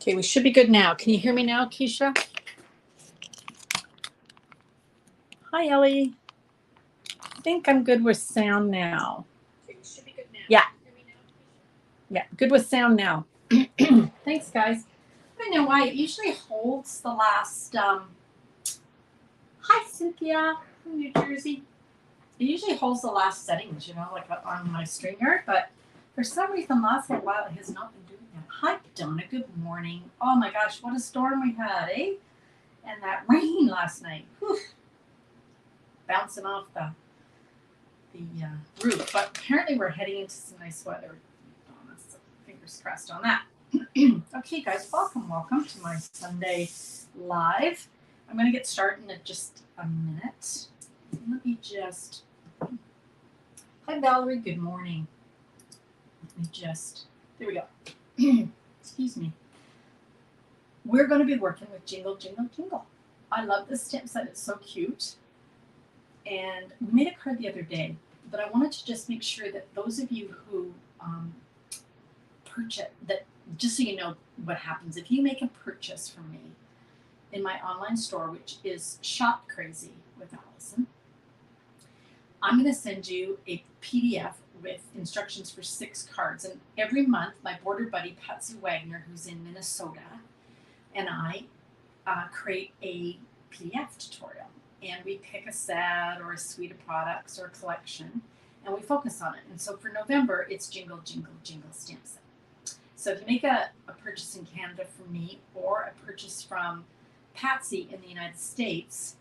Okay, we should be good now. Can you hear me now, Keisha? Hi, Ellie. I think I'm good with sound now. Okay, we should be good now. Yeah. Hear me now, Keisha? Yeah, good with sound now. Thanks, guys. I don't know why it usually holds the last. Hi, Cynthia from New Jersey. It usually holds the last settings, you know, like on my stringer, but for some reason, last little while, it has not been doing that. Hi, Donna. Good morning. Oh my gosh, what a storm we had, eh? And that rain last night. Whew. Bouncing off the roof. But apparently, we're heading into some nice weather. So fingers crossed on that. Okay, guys, welcome to my Sunday live. I'm going to get started in just a minute. Let me just. Hi, Valerie. Good morning. Let me just. There we go. Excuse me. We're going to be working with Jingle Jingle Jingle. I love this stamp set. It's so cute. And we made a card the other day, but I wanted to just make sure that those of you who purchase that, just so you know what happens if you make a purchase from me in my online store, which is Shop Crazy with Alison, I'm going to send you a PDF with instructions for 6 cards. And every month, my border buddy, Patsy Waggoner, who's in Minnesota, and I create a PDF tutorial. And we pick a set or a suite of products or a collection, and we focus on it. And so for November, it's Jingle Jingle Jingle stamp set. So if you make a purchase in Canada from me or a purchase from Patsy in the United States,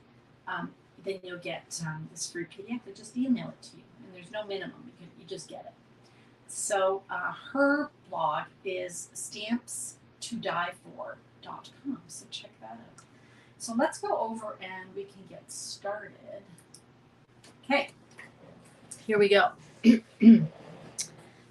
then you'll get this free PDF. They just email it to you, and there's no minimum. You just get it. So her blog is stampstodiefor.com. So check that out. So let's go over and we can get started. Okay, here we go.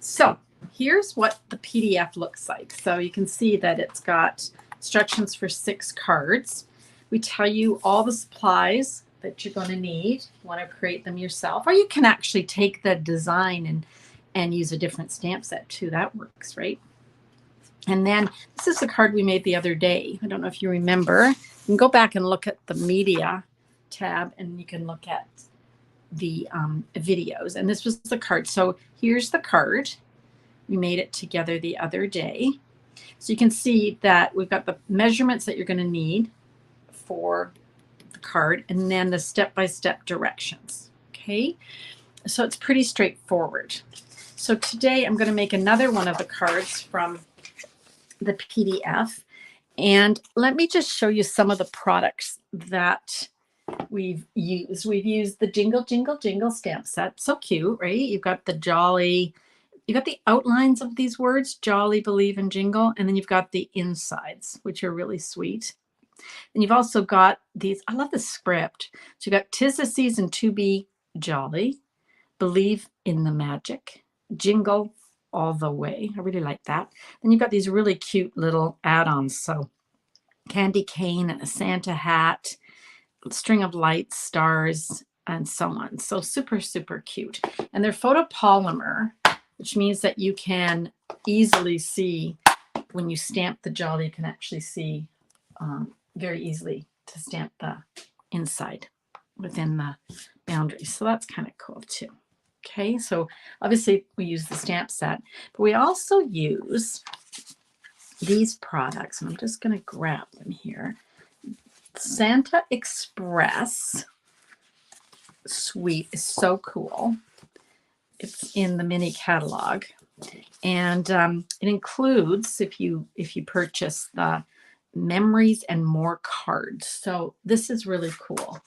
So here's what the PDF looks like. So you can see that it's got instructions for 6 cards. We tell you all the supplies that you're going to need. You want to create them yourself, or you can actually take the design and use a different stamp set too. That works, right? And then this is the card we made the other day. I don't know if you remember. You can go back and look at the media tab, and you can look at the videos. And this was the card. So here's the card. We made it together the other day. So you can see that we've got the measurements that you're going to need for the card, and then the step-by-step directions. Okay, so it's pretty straightforward. So today I'm going to make another one of the cards from the PDF. And let me just show you some of the products that we've used. We've used the Jingle Jingle Jingle stamp set. So cute, right? You've got the jolly, you've got the outlines of these words, jolly, believe, and jingle. And then you've got the insides, which are really sweet. And you've also got these, I love the script. So you've got 'tis the season to be jolly, believe in the magic, jingle all the way. I really like that. Then you've got these really cute little add-ons. So candy cane and a Santa hat, string of lights, stars, and so on. So super, super cute. And they're photopolymer, which means that you can easily see when you stamp the jolly, you can actually see very easily to stamp the inside within the boundaries. So that's kind of cool too. Okay, so obviously we use the stamp set, but we also use these products, and I'm just going to grab them here. Santa Express suite is so cool. It's in the mini catalog, and it includes, if you purchase, the memories and more cards. So this is really cool.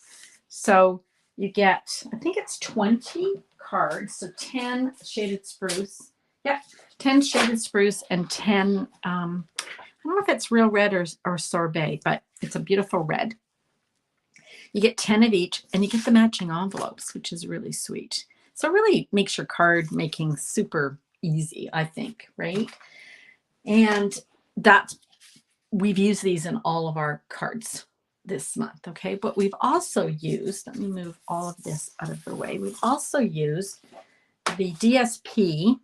So you get, I think it's 20 cards, so 10 shaded spruce. Yeah, 10 shaded spruce and 10, I don't know if it's real red or sorbet, but it's a beautiful red. You get 10 of each, and you get the matching envelopes, which is really sweet. So it really makes your card making super easy, I think, right? And we've used these in all of our cards this month, okay? But we've also used, let me move all of this out of the way. We've also used the DSP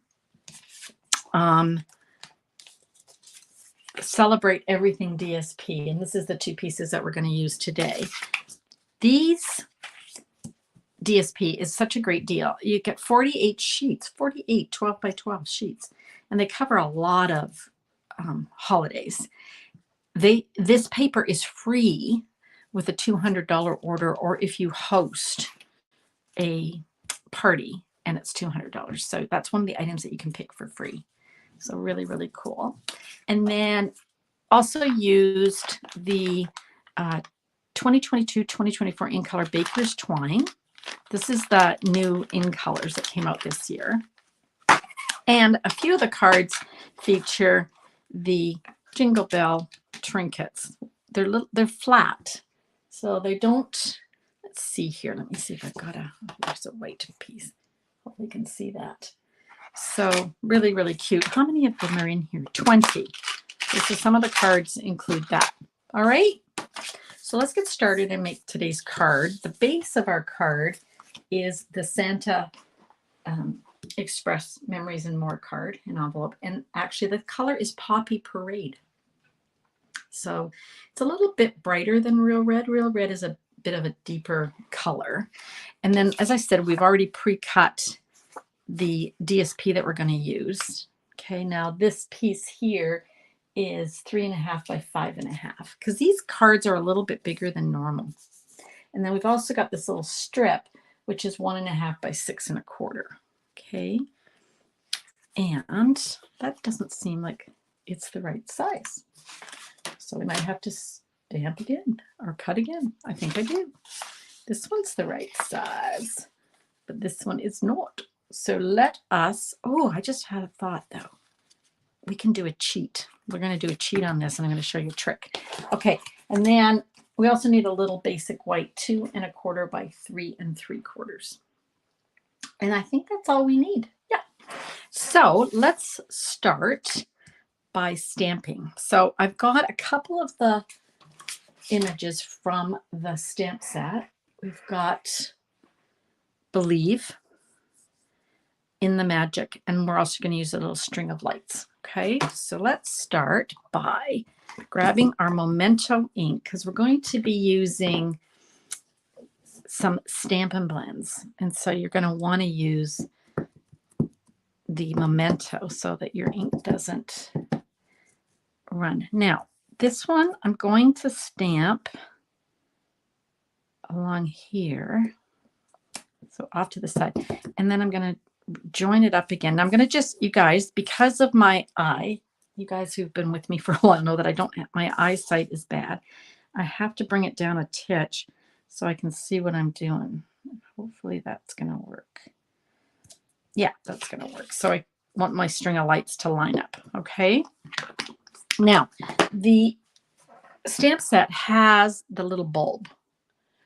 celebrate everything DSP. And this is the two pieces that we're going to use today. These DSP is such a great deal. You get 48 sheets, 48 12 by 12 sheets, and they cover a lot of holidays. This paper is free with a $200 order, or if you host a party and it's $200. So that's one of the items that you can pick for free. So really, really cool. And then also used the 2022-2024 in color Baker's Twine. This is the new in colors that came out this year. And a few of the cards feature the Jingle Bell trinkets. They're flat, so they don't. Let's see here. Let me see if I've got there's a white piece. Hopefully you can see that. So really, really cute. How many of them are in here? 20. So some of the cards include that. All right. So let's get started and make today's card. The base of our card is the Santa Express Memories and More card in envelope. And actually the color is Poppy Parade. So it's a little bit brighter than Real Red. Real Red is a bit of a deeper color. And then, as I said, we've already pre-cut the DSP that we're going to use. Okay, now this piece here is 3.5 by 5.5 because these cards are a little bit bigger than normal. And then we've also got this little strip, which is 1.5 by 6.25. Okay, and that doesn't seem like it's the right size. So we might have to stamp again or cut again. I think I do. This one's the right size, but this one is not. So let us, I just had a thought though. We can do a cheat. We're going to do a cheat on this and I'm going to show you a trick. Okay, and then we also need a little basic white 2.25 by 3.75. And I think that's all we need. Yeah. So let's start by stamping. So I've got a couple of the images from the stamp set. We've got Believe in the Magic, and we're also going to use a little string of lights. Okay, so let's start by grabbing our Memento ink because we're going to be using some Stampin' Blends. And so you're going to want to use the Memento so that your ink doesn't run. Now, this one I'm going to stamp along here. So off to the side. And then I'm going to join it up again. Now I'm going to just, you guys, because of my eye, you guys who've been with me for a while know that I don't, my eyesight is bad. I have to bring it down a titch so I can see what I'm doing. Hopefully that's going to work. Yeah, that's going to work. So I want my string of lights to line up. Okay. Now the stamp set has the little bulb.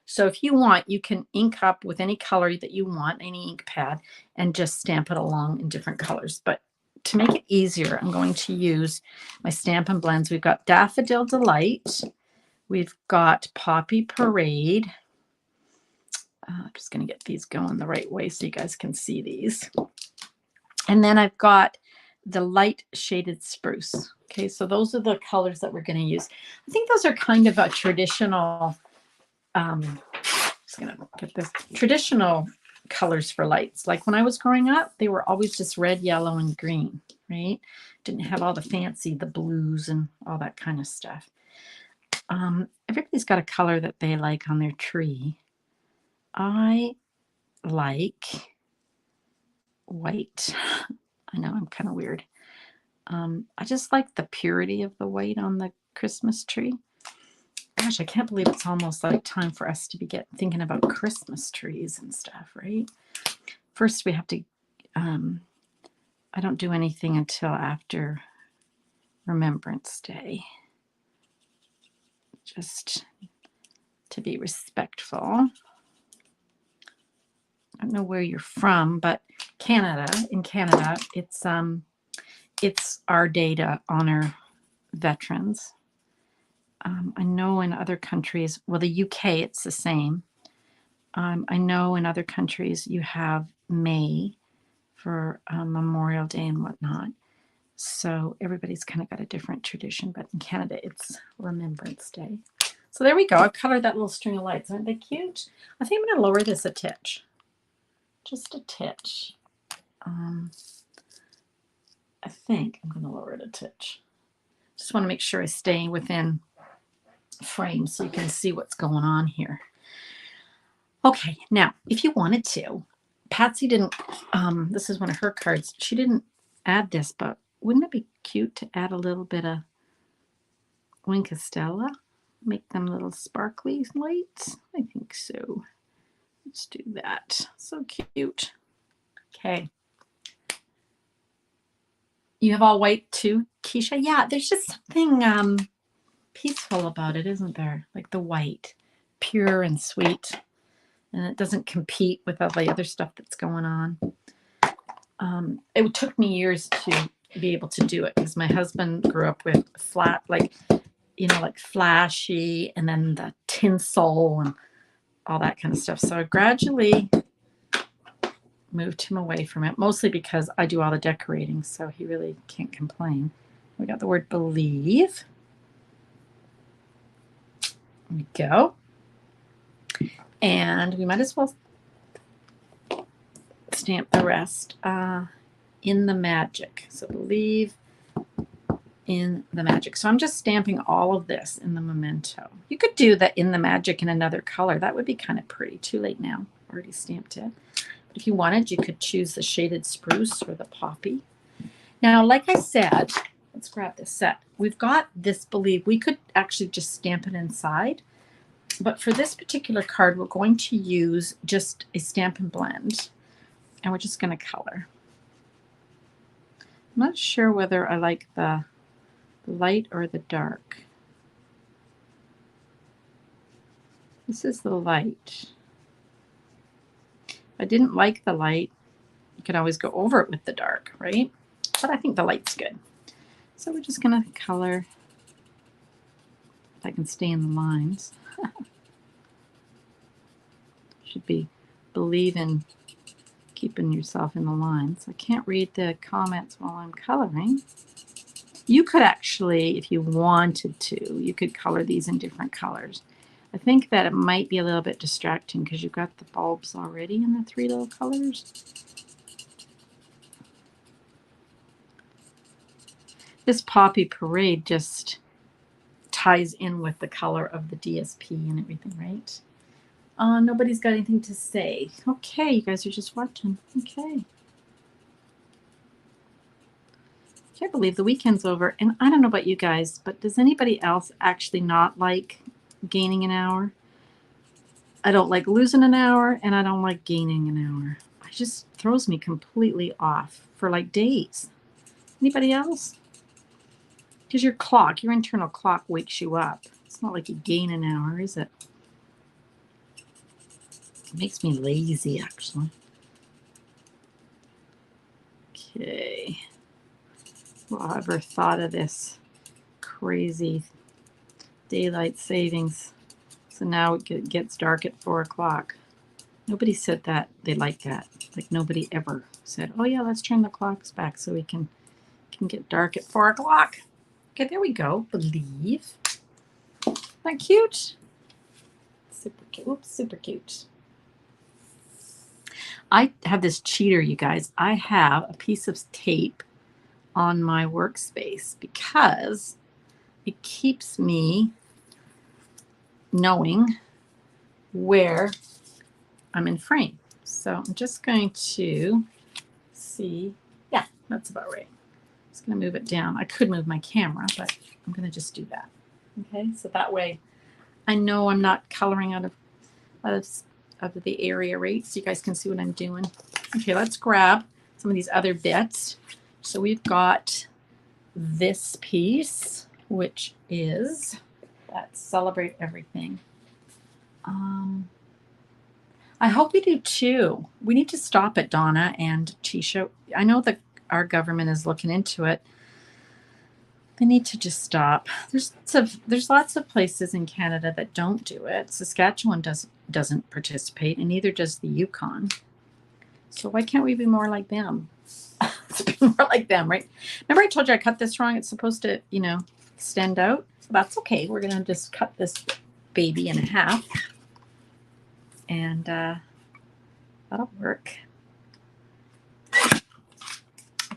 So if you want, you can ink up with any color that you want, any ink pad, and just stamp it along in different colors. But to make it easier, I'm going to use my Stampin' Blends. We've got Daffodil Delight. We've got Poppy Parade. I'm just going to get these going the right way so you guys can see these. And then I've got the Light Shaded Spruce. Okay, so those are the colors that we're going to use. I think those are kind of a traditional just gonna get this traditional colors for lights. Like when I was growing up, they were always just red, yellow, and green, right? Didn't have all the fancy, the blues and all that kind of stuff. Everybody's got a color that they like on their tree. I like white. I know I'm kind of weird. I just like the purity of the white on the Christmas tree. Gosh, I can't believe it's almost like time for us to be thinking about Christmas trees and stuff, right? First, we have to, I don't do anything until after Remembrance Day, just to be respectful. I don't know where you're from, but in Canada, it's our day to honor veterans. I know in other countries, well, the UK, it's the same. I know in other countries you have May for Memorial Day and whatnot. So everybody's kind of got a different tradition, but in Canada, it's Remembrance Day. So there we go. I've colored that little string of lights. Aren't they cute? I think I'm going to lower this a titch. Just a titch. I think I'm going to lower it a titch. Just want to make sure I stay within frame so you can see what's going on here. Okay, now, if you wanted to, Patsy didn't, this is one of her cards. She didn't add this, but wouldn't it be cute to add a little bit of Winkostella? Make them little sparkly lights? I think so. Let's do that. So cute. Okay. You have all white too, Keisha? Yeah, there's just something peaceful about it, isn't there? Like the white, pure and sweet. And it doesn't compete with all the other stuff that's going on. It took me years to be able to do it because my husband grew up with flat, like flashy, and then the tinsel and all that kind of stuff. So I gradually moved him away from it, mostly because I do all the decorating, so he really can't complain. We got the word believe. There we go. And we might as well stamp the rest in the magic. So believe in the magic. So I'm just stamping all of this in the memento. You could do that in the magic in another color. That would be kind of pretty. Too late now. Already stamped it. But if you wanted, you could choose the shaded spruce or the poppy. Now, like I said, let's grab this set. We've got this believe. We could actually just stamp it inside. But for this particular card, we're going to use just a Stampin' Blend. And we're just going to color. I'm not sure whether I like the light or the dark. This is the light. If I didn't like the light, you could always go over it with the dark, right? But I think the light's good. So we're just going to color. If I can stay in the lines. Should be believe in keeping yourself in the lines. I can't read the comments while I'm coloring. You could actually, if you wanted to, you could color these in different colors. I think that it might be a little bit distracting because you've got the bulbs already in the three little colors. This Poppy Parade just ties in with the color of the DSP and everything, right? Nobody's got anything to say. Okay, you guys are just watching. Okay. Can't believe the weekend's over. And I don't know about you guys, but does anybody else actually not like gaining an hour? I don't like losing an hour, and I don't like gaining an hour. It just throws me completely off for like days. Anybody else? Because your clock, your internal clock wakes you up. It's not like you gain an hour, is it? It makes me lazy, actually. Okay. Well, I ever thought of this crazy daylight savings? So now it gets dark at 4 o'clock. Nobody said that they like that. Like nobody ever said, "Oh yeah, let's turn the clocks back so we can get dark at 4 o'clock." Okay, there we go. Believe. Isn't that cute? Super cute. Oops, super cute. I have this cheater, you guys. I have a piece of tape on my workspace because it keeps me knowing where I'm in frame. So I'm just going to see. Yeah, that's about right. I'm just going to move it down. I could move my camera, but I'm going to just do that. Okay, so that way I know I'm not coloring out of the area, right? So you guys can see what I'm doing. Okay, let's grab some of these other bits. So we've got this piece, which is that Celebrate Everything. I hope we do too. We need to stop it, Donna and Tisha. I know that our government is looking into it. They need to just stop. There's lots of places in Canada that don't do it. Saskatchewan doesn't participate, and neither does the Yukon. So why can't we be more like them? More like them, right? Remember I told you I cut this wrong? It's supposed to, you know, extend out. That's okay. We're going to just cut this baby in half. And that'll work.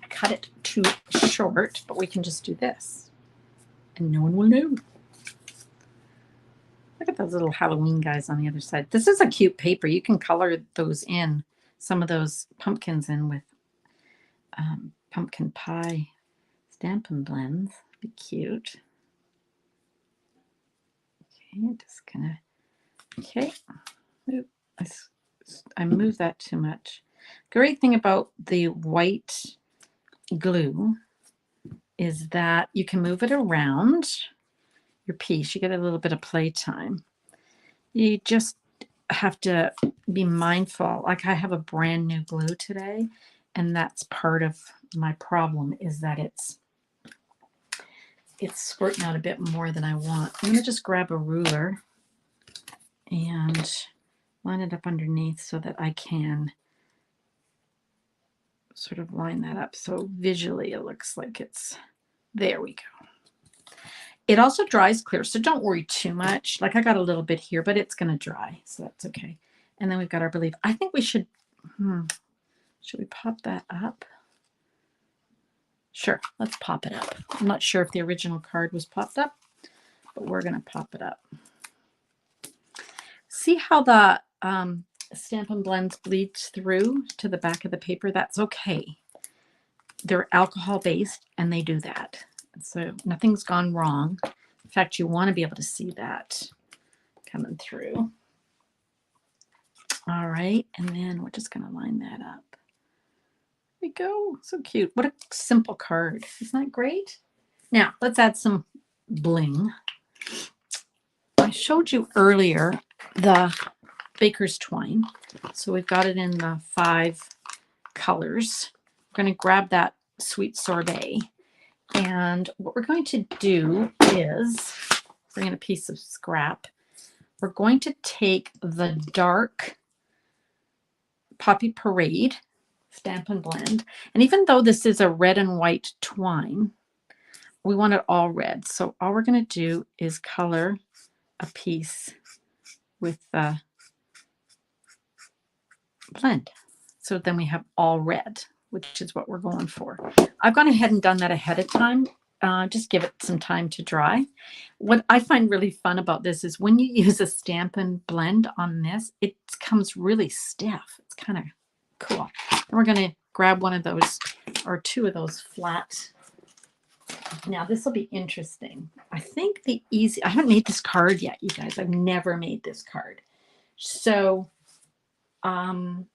Cut it too short, but we can just do this. And no one will know. Look at those little Halloween guys on the other side. This is a cute paper. You can color those in, some of those pumpkins in with pumpkin pie Stampin' Blends. Be cute. Okay, just gonna, okay. Oop, I moved that too much. Great thing about the white glue is that you can move it around your piece. You get a little bit of playtime. You just have to be mindful. Like I have a brand new glue today, and that's part of my problem is that it's squirting out a bit more than I want. I'm going to just grab a ruler and line it up underneath so that I can sort of line that up. So visually it looks like it's, there we go. It also dries clear, so don't worry too much. Like I got a little bit here, but it's going to dry, so that's okay. And then we've got our belief. I think we should, should we pop that up? Sure, let's pop it up. I'm not sure if the original card was popped up, but we're going to pop it up. See how the Stampin' Blends bleeds through to the back of the paper? That's okay. They're alcohol based and they do that. So nothing's gone wrong. In fact, you want to be able to see that coming through. All right, and then we're just going to line that up. There we go. So cute. What a simple card. Isn't that great? Now, let's add some bling. I showed you earlier the baker's twine. So we've got it in the 5 colors. We're going to grab that sweet sorbet. And what we're going to do is bring in a piece of scrap. We're going to take the dark Poppy Parade Stampin' Blend. And even though this is a red and white twine, we want it all red. So all we're going to do is color a piece with the blend. So then we have all red, which is what we're going for. I've gone ahead and done that ahead of time. Just give it some time to dry. What I find really fun about this is when you use a Stampin' Blend on this, it comes really stiff. It's kind of cool. And we're going to grab one of those or 2 of those flat. Now this will be interesting. I think I haven't made this card yet, you guys. I've never made this card. So I'm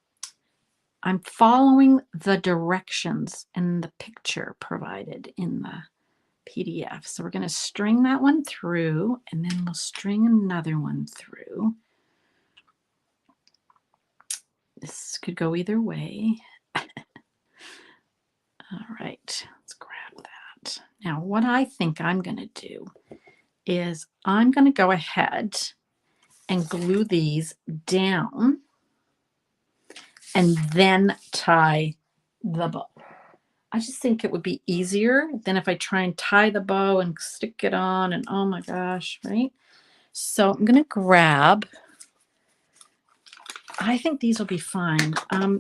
following the directions in the picture provided in the PDF. So we're going to string that one through, and then we'll string another one through. This could go either way. All right, let's grab that. Now, what I think I'm going to do is I'm going to go ahead and glue these down and then tie the bow. I just think it would be easier than if I try and tie the bow and stick it on and oh my gosh, right? So I'm going to grab, I think these will be fine.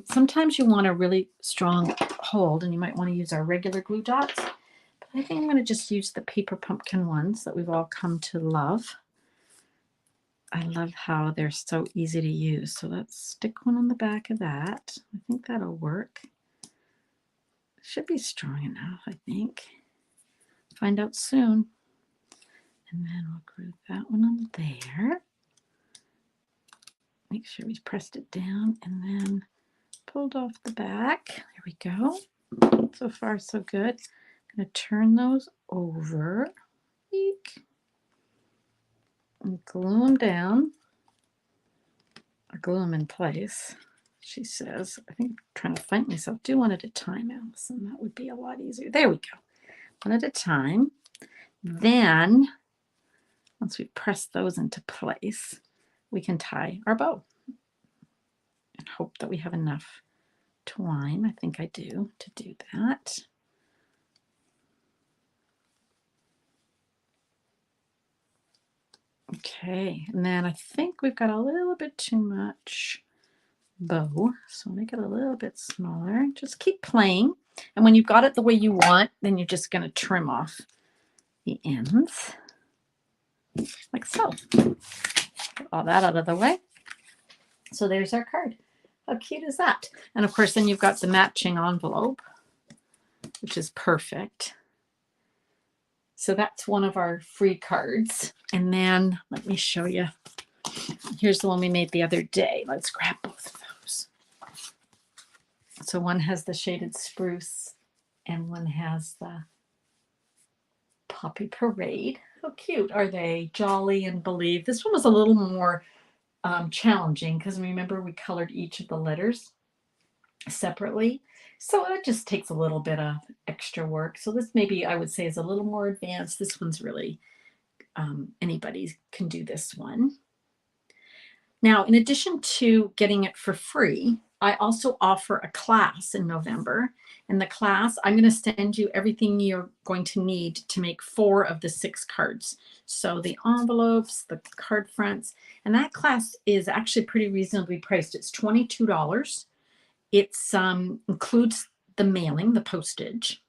Sometimes you want a really strong hold and you might want to use our regular glue dots. But I think I'm going to just use the paper pumpkin ones that we've all come to love. I love how they're so easy to use. So let's stick one on the back of that. I think that'll work. Should be strong enough, I think. Find out soon. And then we'll glue that one on there. Make sure we pressed it down and then pulled off the back. There we go. So far, so good. I'm going to turn those over. Eek. And glue them down. Or glue them in place. She says, I think I'm trying to find myself. Do one at a time, Alison. That would be a lot easier. There we go. One at a time. Then, once we've pressed those into place, we can tie our bow and hope that we have enough twine. I think I do to do that. Okay, and then I think we've got a little bit too much bow, so make it a little bit smaller. Just keep playing, and when you've got it the way you want, then you're just going to trim off the ends like so. Get all that out of the way. So there's our card. How cute is that? And of course, then you've got the matching envelope, which is perfect. So that's one of our free cards. And then let me show you. Here's the one we made the other day. Let's grab both of those. So one has the shaded spruce and one has the poppy parade. How cute are they? Jolly and believe. This one was a little more challenging because remember we colored each of the letters separately. So it just takes a little bit of extra work. So this maybe I would say is a little more advanced. This one's really, anybody can do this one. Now, in addition to getting it for free, I also offer a class in November. In the class, I'm going to send you everything you're going to need to make 4 of the 6 cards. So the envelopes, the card fronts, and that class is actually pretty reasonably priced. It's $22. It includes the mailing, the postage.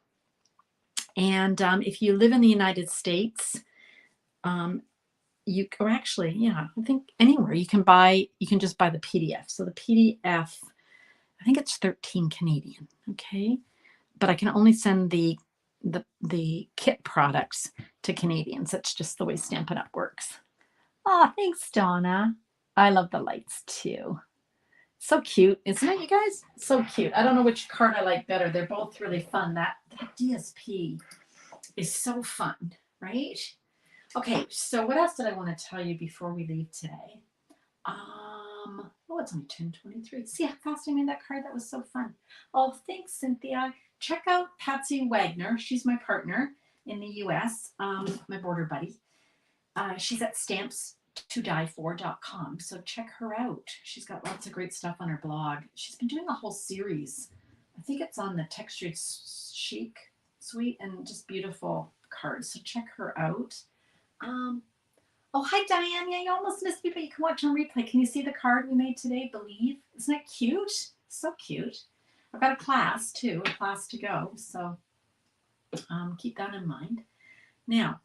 And if you live in the United States, or actually, yeah, I think anywhere you can just buy the PDF. So the PDF, I think it's 13 Canadian, okay? But I can only send the kit products to Canadians. That's just the way Stampin' Up! Works. Oh, thanks, Donna. I love the lights too. So cute, isn't it, you guys? So cute. I don't know which card I like better. They're both really fun. That DSP is so fun, right? Okay, so what else did I want to tell you before we leave today? It's only 10:23. See how fast I made that card? That was so fun. Oh, thanks, Cynthia. Check out Patsy Waggoner. She's my partner in the US, my border buddy. She's at stamps2diefor.com, so check her out. She's got lots of great stuff on her blog. She's been doing a whole series. I think it's on the Textured Chic suite and just beautiful cards, so check her out. Oh, hi, Diane. Yeah, you almost missed me, but you can watch on replay. Can you see the card we made today, Believe? Isn't that cute? So cute. I've got a class, too, a class to go, so keep that in mind. Now,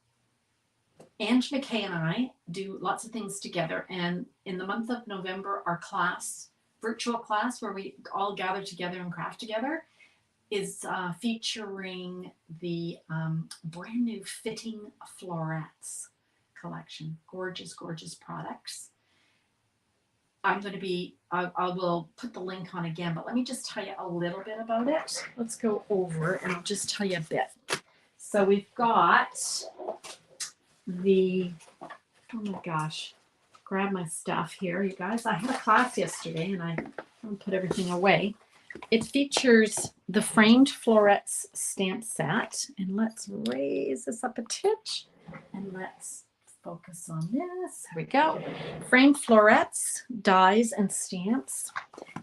Ange McKay and I do lots of things together, and in the month of November, our class, virtual class, where we all gather together and craft together, is featuring the brand new Fitting Florets collection. Gorgeous, gorgeous products. I will put the link on again, but let me just tell you a little bit about it. Let's go over and I'll just tell you a bit. So we've got oh my gosh, grab my stuff here, you guys. I had a class yesterday and I put everything away. It features the framed florets stamp set, and let's raise this up a titch and let's focus on this. Here we go. Framed florets, dies, and stamps.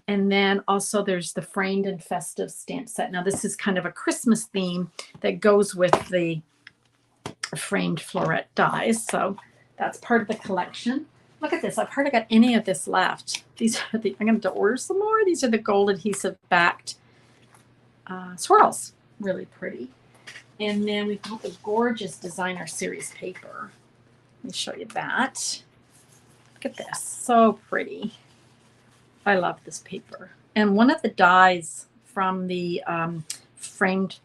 And then also there's the framed and festive stamp set. Now this is kind of a Christmas theme that goes with the framed floret dies. So that's part of the collection. Look at this. I've hardly got any of this left. These are I'm going to order some more. These are the gold adhesive backed swirls. Really pretty. And then we've got the gorgeous designer series paper. Let me show you that. Look at this. So pretty. I love this paper. And one of the dies from the framed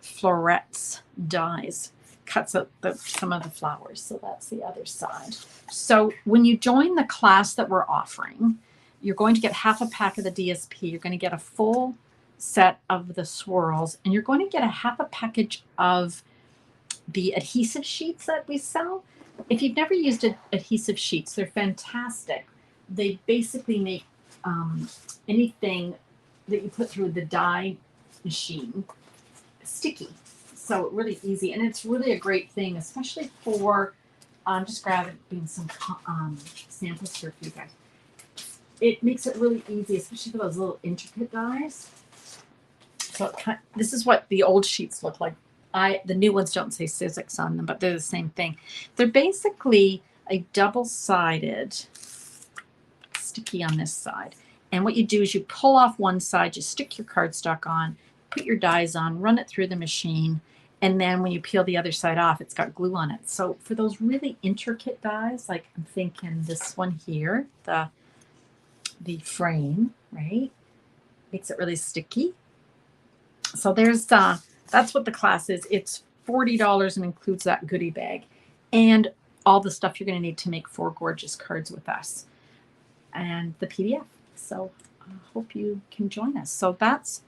florets dies cuts out some of the flowers. So that's the other side. So when you join the class that we're offering, you're going to get half a pack of the DSP. You're going to get a full set of the swirls, and you're going to get a half a package of the adhesive sheets that we sell. If you've never used adhesive sheets, they're fantastic. They basically make anything that you put through the die machine sticky. So really easy, and it's really a great thing, especially for just grabbing some samples here for you guys. it makes it really easy, especially for those little intricate dies. So this is what the old sheets look like. The new ones don't say Sizzix on them, but they're the same thing. They're basically a double-sided sticky on this side. And what you do is you pull off one side, you stick your cardstock on, put your dies on, run it through the machine, and then when you peel the other side off, it's got glue on it. So for those really intricate dies, like I'm thinking this one here, the frame, right? Makes it really sticky. So there's that's what the class is. It's $40 and includes that goodie bag and all the stuff you're going to need to make 4 gorgeous cards with us and the PDF. So I hope you can join us. So that's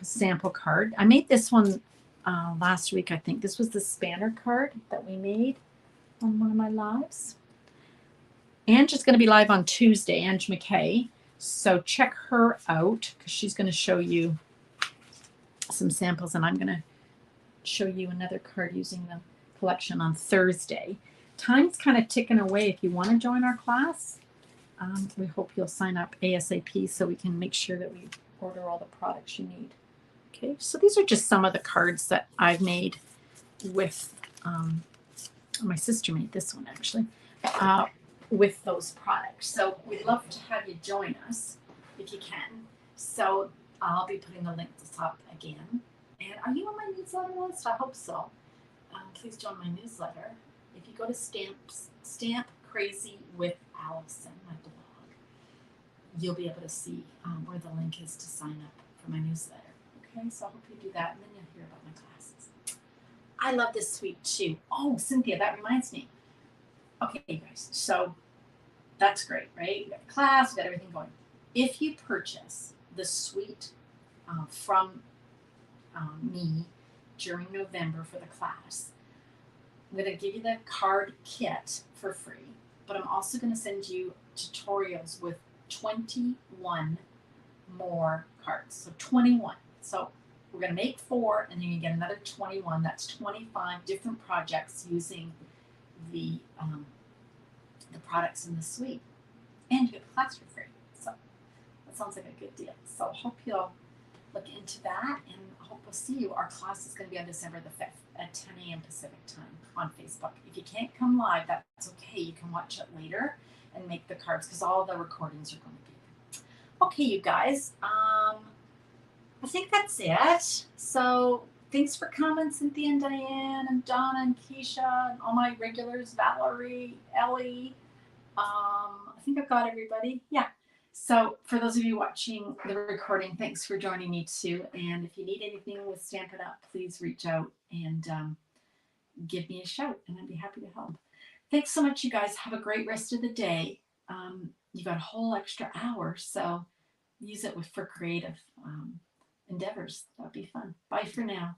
a sample card. I made this one last week, I think. This was the spanner card that we made on one of my lives. Ange is going to be live on Tuesday, Ange McKay. So check her out because she's going to show you some samples, and I'm going to show you another card using the collection on Thursday. Time's kind of ticking away. If you want to join our class, we hope you'll sign up ASAP so we can make sure that we order all the products you need. Okay, so these are just some of the cards that I've made with, my sister made this one actually, with those products. So we'd love to have you join us if you can. So I'll be putting the links up again. And are you on my newsletter list? I hope so. Please join my newsletter. If you go to Stamp Crazy with Alison, my blog, you'll be able to see where the link is to sign up for my newsletter. Okay, so I hope you do that, and then you'll hear about my classes. I love this suite too. Oh, Cynthia, that reminds me. Okay, you guys, so that's great, right? We got the class, we got everything going. If you purchase the suite from me during November for the class, I'm going to give you the card kit for free, but I'm also going to send you tutorials with 21 more cards. So 21. So we're going to make 4, and then you get another 21. That's 25 different projects using the products in the suite, and you get the class for free. So that sounds like a good deal. So hope you'll look into that, and I hope we'll see you. Our class is going to be on December the 5th at 10 a.m. Pacific time on Facebook. If you can't come live, that's okay. You can watch it later and make the cards because all the recordings are going to be there. Okay, you guys. I think that's it. So thanks for coming, Cynthia and Diane and Donna and Keisha and all my regulars, Valerie, Ellie. I think I've got everybody. Yeah. So for those of you watching the recording, thanks for joining me too. And if you need anything with Stampin' Up, please reach out and give me a shout, and I'd be happy to help. Thanks so much, you guys. Have a great rest of the day. You got a whole extra hour, so use it for creative endeavors. That'd be fun. Bye for now.